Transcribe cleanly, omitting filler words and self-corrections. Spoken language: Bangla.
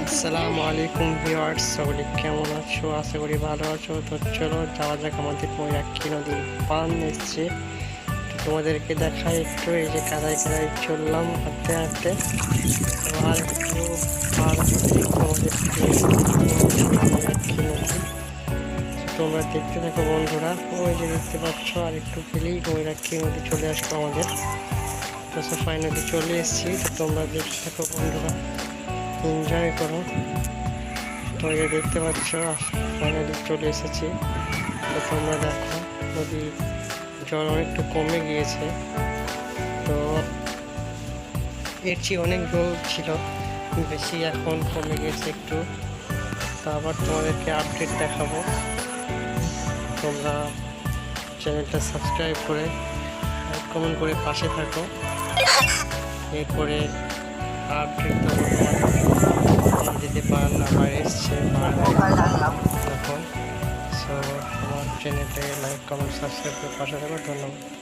আসসালামু আলাইকুম ভিউয়ার্স, সকলে কেমন আছো? আশা করি ভালো আছো। তো চলো যাওয়া যাক আমাদের ময়ূরাক্ষী নদীর পান এসছে। তো তোমাদেরকে দেখাই একটু, এই যে কাদায় কাদায় চললাম হাঁটতে হাঁটতে। তো আর একটু পার হতেই তোমাদেরকে ময়ূরাক্ষী নদী তোমরা দেখতে থাকো বন্ধুরা। ওই যে দেখতে পাচ্ছ, আর একটু গেলেই ময়ূরাক্ষী নদী চলে আসতো আমাদের। তো ফাইনালি চলে এসেছি। তো তোমরা দেখতে থাকো বন্ধুরা, এনজয় করো। তো এই দেখতে পাচ্ছ ফাইনালি চলে এসেছি। তো তোমরা দেখো, নদীর জল অনেকটা কমে গিয়েছে। তো এর চেয়ে অনেক জল ছিল, বেশি এখন কমে গিয়েছে একটু। তো আবার তোমাদেরকে আপডেট দেখাবো। তোমরা চ্যানেলটা সাবস্ক্রাইব করে কমেন্ট করে পাশে থাকো। এরপরে আপডেট দেবো তোমাদের যেতে পান আবার এসছে তখন। সো আমার চ্যানেলটাকে লাইক কমেন্ট সাবস্ক্রাইব করে পাশে থাকো। ধন্যবাদ।